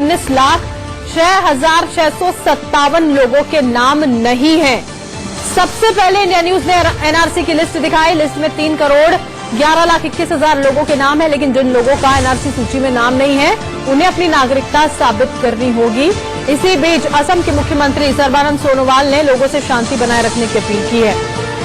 19,06,657 लोगों के नाम नहीं हैं। सबसे पहले इंडिया न्यूज ने एनआरसी की लिस्ट दिखाई। लिस्ट में 3,11,21,000 लोगों के नाम है, लेकिन जिन लोगों का एनआरसी सूची में नाम नहीं है उन्हें अपनी नागरिकता साबित करनी होगी। इसी बीच असम के मुख्यमंत्री सर्बानंद सोनोवाल ने लोगों से शांति बनाए रखने की अपील की है।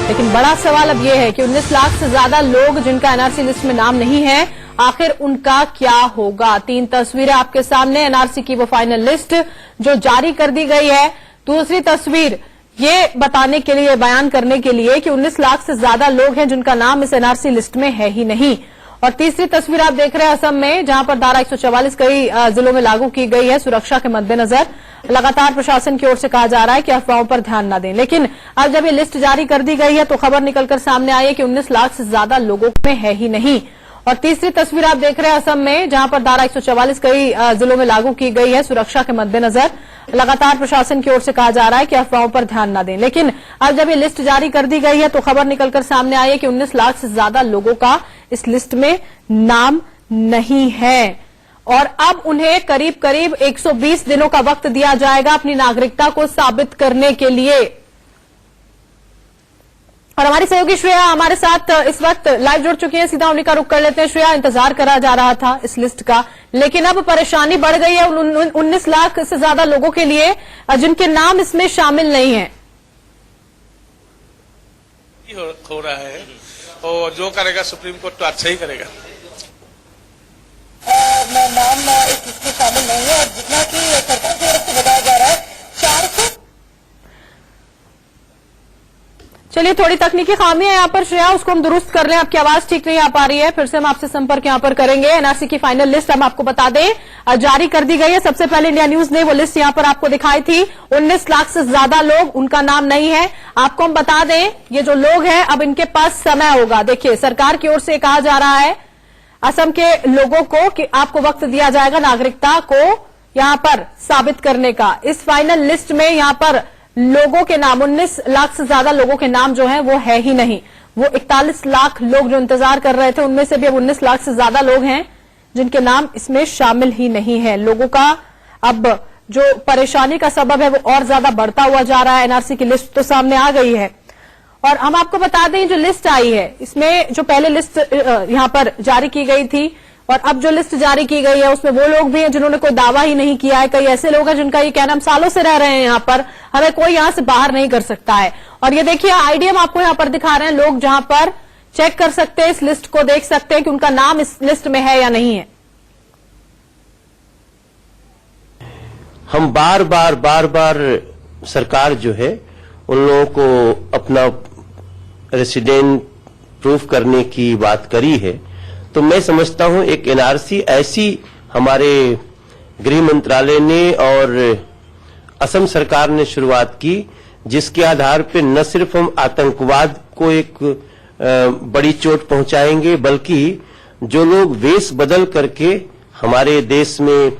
लेकिन बड़ा सवाल अब यह है कि 19 लाख से ज्यादा लोग जिनका एनआरसी लिस्ट में नाम नहीं है, आखिर उनका क्या होगा। 3 तस्वीरें आपके सामने, एनआरसी की वो फाइनल लिस्ट जो जारी कर दी गई है। दूसरी तस्वीर ये बताने के लिए, बयान करने के लिए कि 19 लाख से ज्यादा लोग हैं जिनका नाम इस एनआरसी लिस्ट में है ही नहीं। और तीसरी तस्वीर आप देख रहे हैं असम में, जहां पर धारा 144 कई जिलों में लागू की गई है। सुरक्षा के मद्देनजर लगातार प्रशासन की ओर से कहा जा रहा है कि अफवाहों पर ध्यान न दें, लेकिन अब जब ये लिस्ट जारी कर दी गई है तो खबर निकलकर सामने आई है कि 19 लाख से ज्यादा लोगों में है ही नहीं। और तीसरी तस्वीर आप देख रहे हैं असम में, जहां पर धारा 144 कई जिलों में लागू की गई है। सुरक्षा के मद्देनजर लगातार प्रशासन की ओर से कहा जा रहा है कि अफवाहों पर ध्यान न दें, लेकिन अब जब ये लिस्ट जारी कर दी गई है तो खबर निकलकर सामने आई है कि 19 लाख से ज्यादा लोगों का इस लिस्ट में नाम नहीं है। और अब उन्हें करीब करीब 120 दिनों का वक्त दिया जाएगा अपनी नागरिकता को साबित करने के लिए। और हमारी सहयोगी श्रेया हमारे साथ इस वक्त लाइव जुड़ चुकी है, सीधा उन्हीं का रुख कर लेते हैं। श्रेया, इंतजार करा जा रहा था इस लिस्ट का, लेकिन अब परेशानी बढ़ गई है 19 लाख से ज्यादा लोगों के लिए जिनके नाम इसमें शामिल नहीं है। हो रहा है और जो करेगा सुप्रीम कोर्ट तो अच्छा ही करेगा। नाम इस लिस्ट में शामिल नहीं है और जितना कि सरकार की ओर से बताया जा रहा है 400। चलिए, थोड़ी तकनीकी खामी है यहाँ पर श्रेया, उसको हम दुरुस्त कर लें। आपकी आवाज ठीक नहीं आ पा रही है, फिर से हम आपसे संपर्क यहाँ पर करेंगे। एनआरसी की फाइनल लिस्ट हम आपको बता दें जारी कर दी गई है। सबसे पहले इंडिया न्यूज ने वो लिस्ट यहाँ पर आपको दिखाई थी। 19 लाख से ज्यादा लोग, उनका नाम नहीं है। आपको हम बता दें, ये जो लोग हैं अब इनके पास समय होगा। देखिए, सरकार की ओर से कहा जा रहा है असम के लोगों को कि आपको वक्त दिया जाएगा नागरिकता को यहां पर साबित करने का। इस फाइनल लिस्ट में यहां पर लोगों के नाम, 19 लाख से ज्यादा लोगों के नाम जो हैं वो है ही नहीं। वो 41 लाख लोग जो इंतजार कर रहे थे, उनमें से भी अब 19 लाख से ज्यादा लोग हैं जिनके नाम इसमें शामिल ही नहीं है। लोगों का अब जो परेशानी का सबब है वो और ज्यादा बढ़ता हुआ जा रहा है। एनआरसी की लिस्ट तो सामने आ गई है और हम आपको बता दें जो लिस्ट आई है इसमें जो पहले लिस्ट यहां पर जारी की गई थी और अब जो लिस्ट जारी की गई है उसमें वो लोग भी हैं जिन्होंने कोई दावा ही नहीं किया है। कई ऐसे लोग हैं जिनका ये कहना हम सालों से रह रहे हैं यहाँ पर, हमें कोई यहां से बाहर नहीं कर सकता है। और ये देखिए आईडी हम आपको यहाँ पर दिखा रहे हैं, लोग जहां पर चेक कर सकते हैं, इस लिस्ट को देख सकते हैं कि उनका नाम इस लिस्ट में है या नहीं है। हम बार बार सरकार जो है उन लोगों को अपना रेसिडेंट प्रूफ करने की बात करी है, तो मैं समझता हूं एक एनआरसी ऐसी हमारे गृह मंत्रालय ने और असम सरकार ने शुरुआत की जिसके आधार पर न सिर्फ हम आतंकवाद को एक बड़ी चोट पहुंचाएंगे, बल्कि जो लोग वेश बदल करके हमारे देश में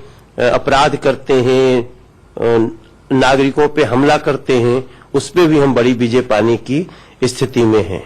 अपराध करते हैं, नागरिकों पे हमला करते हैं, उस पे भी हम बड़ी विजय पाने की स्थिति में हैं।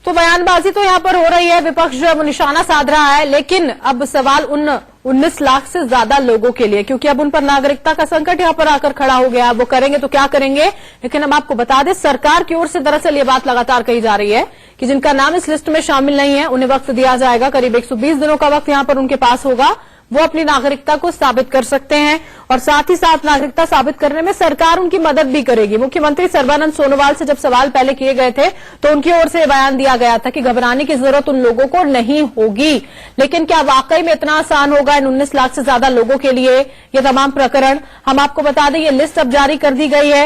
तो बयानबाजी तो यहां पर हो रही है, विपक्ष जो है वो निशाना साध रहा है, लेकिन अब सवाल उन 19 लाख से ज्यादा लोगों के लिए, क्योंकि अब उन पर नागरिकता का संकट यहां पर आकर खड़ा हो गया। वो करेंगे तो क्या करेंगे, लेकिन हम आपको बता दें सरकार की ओर से दरअसल ये बात लगातार कही जा रही है कि जिनका नाम इस लिस्ट में शामिल नहीं है उन्हें वक्त दिया जाएगा। करीब 120 दिनों का वक्त यहां पर उनके पास होगा, वो अपनी नागरिकता को साबित कर सकते हैं और साथ ही साथ नागरिकता साबित करने में सरकार उनकी मदद भी करेगी। मुख्यमंत्री सर्बानंद सोनोवाल से जब सवाल पहले किए गए थे तो उनकी ओर से बयान दिया गया था कि घबराने की जरूरत उन लोगों को नहीं होगी, लेकिन क्या वाकई में इतना आसान होगा इन 19 लाख से ज्यादा लोगों के लिए ये तमाम प्रकरण। हम आपको बता दें ये लिस्ट अब जारी कर दी गई है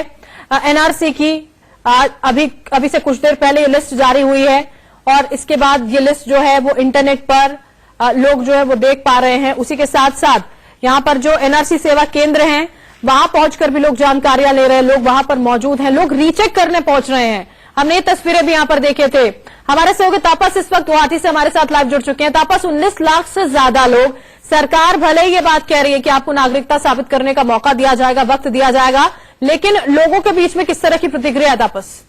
एनआरसी की, अभी से कुछ देर पहले ये लिस्ट जारी हुई है और इसके बाद ये लिस्ट जो है वो इंटरनेट पर लोग जो है वो देख पा रहे हैं। उसी के साथ साथ यहाँ पर जो एनआरसी सेवा केंद्र हैं वहां पहुंचकर भी लोग जानकारियां ले रहे हैं, लोग वहां पर मौजूद हैं, लोग रीचेक करने पहुंच रहे हैं। हमने ये तस्वीरें भी यहाँ पर देखे थे। हमारे सहयोगी तापस इस वक्त गुवाहाटी से हमारे साथ लाइव जुड़ चुके हैं। तापस, 19 लाख से ज्यादा लोग, सरकार भले ही ये बात कह रही है कि आपको नागरिकता साबित करने का मौका दिया जाएगा, वक्त दिया जाएगा, लेकिन लोगों के बीच में किस तरह की प्रतिक्रिया है तापस?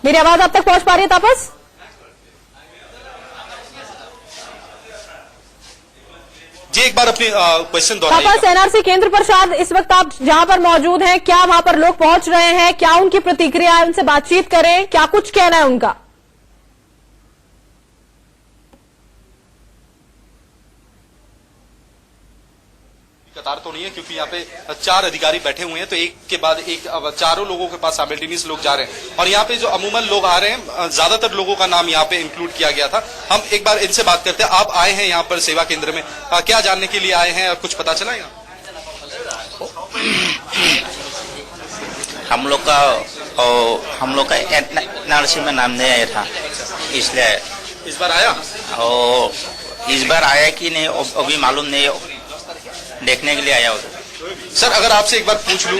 मेरी आवाज आप तक पहुंच पा रही है तापस? जी एक बार अपनी क्वेश्चन दोहराइएगा। तापस, एनआरसी केंद्र प्रसाद, इस वक्त आप जहां पर मौजूद हैं, क्या वहां पर लोग पहुंच रहे हैं? क्या उनकी प्रतिक्रिया है? उनसे बातचीत करें, क्या कुछ कहना है उनका? कतार तो नहीं है क्योंकि यहाँ पे 4 अधिकारी बैठे हुए हैं, तो एक के बाद एक चारों लोगों के पास साइमल्टेनियस लोग जा रहे हैं। और यहाँ पे जो अमूमन लोग आ रहे हैं, ज्यादातर लोगों का नाम यहाँ पे इंक्लूड किया गया था। हम एक बार इनसे बात करते हैं। आप आए हैं यहाँ पर सेवा केंद्र में, क्या जानने के लिए आए हैं और कुछ पता चला? हम लोग का एनआरसी में नाम नहीं आया था, इसलिए इस बार आया और इस बार आया कि नहीं अभी मालूम नहीं, देखने के लिए आया होगा। सर अगर आपसे एक बार पूछ लूं,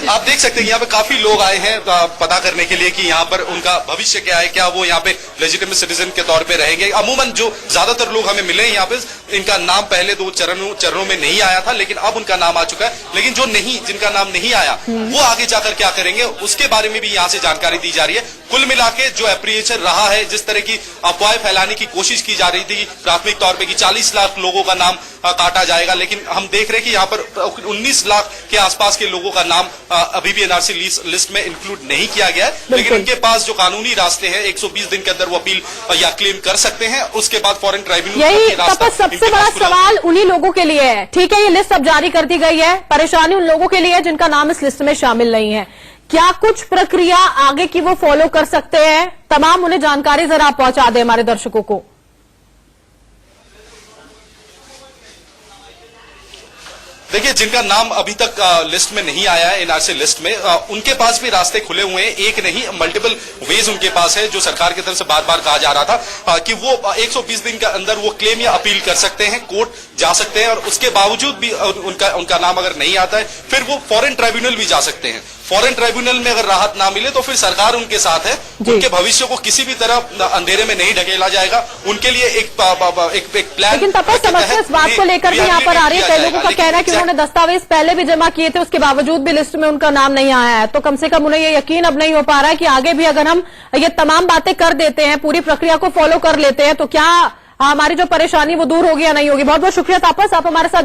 आप देख सकते हैं यहाँ पे काफी लोग आए हैं पता करने के लिए कि यहाँ पर उनका भविष्य क्या है, क्या वो यहाँ पे लेजिटिमेट सिटीजन के तौर पे रहेंगे। अमूमन जो ज्यादातर लोग हमें मिले हैं यहाँ पे, इनका नाम पहले 2 चरणों में नहीं आया था, लेकिन अब उनका नाम आ चुका है। लेकिन जो जिनका नाम नहीं आया, वो आगे जाकर क्या करेंगे उसके बारे में भी यहाँ से जानकारी दी जा रही है। कुल मिला के जो एप्रीहेंशन रहा है, जिस तरह की अफवाहें फैलाने की कोशिश की जा रही थी प्राथमिक तौर पर कि 40 लाख लोगों का नाम काटा जाएगा, लेकिन हम देख रहे हैं कि यहाँ पर 19 लाख के आसपास के लोगों का नाम अभी भी एनआरसी लिस्ट में इंक्लूड नहीं किया गया है। लेकिन उनके पास जो कानूनी रास्ते हैं, 120 दिन के अंदर वो अपील या क्लेम कर सकते हैं। उसके बाद फॉरेन ट्राइब्यूनल यही तपस सबसे बड़ा सवाल उन्हीं लोगों के लिए है। ठीक है, ये लिस्ट अब जारी कर दी गई है, परेशानी उन लोगों के लिए है जिनका नाम इस लिस्ट में शामिल नहीं है। क्या कुछ प्रक्रिया आगे की वो फॉलो कर सकते हैं? तमाम उन्हें जानकारी जरा आप पहुंचा दें हमारे दर्शकों को। देखिए, जिनका नाम अभी तक लिस्ट में नहीं आया है एनआरसी लिस्ट में, उनके पास भी रास्ते खुले हुए हैं। एक नहीं, मल्टीपल वेज उनके पास है। जो सरकार की तरफ से बार बार कहा जा रहा था कि वो 120 दिन के अंदर वो क्लेम या अपील कर सकते हैं, कोर्ट जा सकते हैं, और उसके बावजूद भी उनका नाम अगर नहीं आता है, फिर वो फॉरेन ट्राइब्यूनल भी जा सकते हैं। फॉरेन ट्राइब्यूनल में अगर राहत ना मिले तो फिर सरकार उनके साथ है। उनके भविष्य को किसी भी तरह अंधेरे में नहीं ढकेला जाएगा। उनके लिए एक प्लान। लेकिन तपस समस्या इस बात को लेकर भी यहाँ पर आ रही है, कई लोगों का कहना है कि उन्होंने दस्तावेज पहले भी जमा किए थे, उसके बावजूद भी लिस्ट में उनका नाम नहीं आया है। तो कम से कम उन्हें ये यकीन अब नहीं हो पा रहा है कि आगे भी अगर हम ये तमाम बातें कर देते हैं, पूरी प्रक्रिया को फॉलो कर लेते हैं, तो क्या हमारी जो परेशानी वो दूर होगी या नहीं होगी। बहुत बहुत शुक्रिया तापस, आप हमारे साथ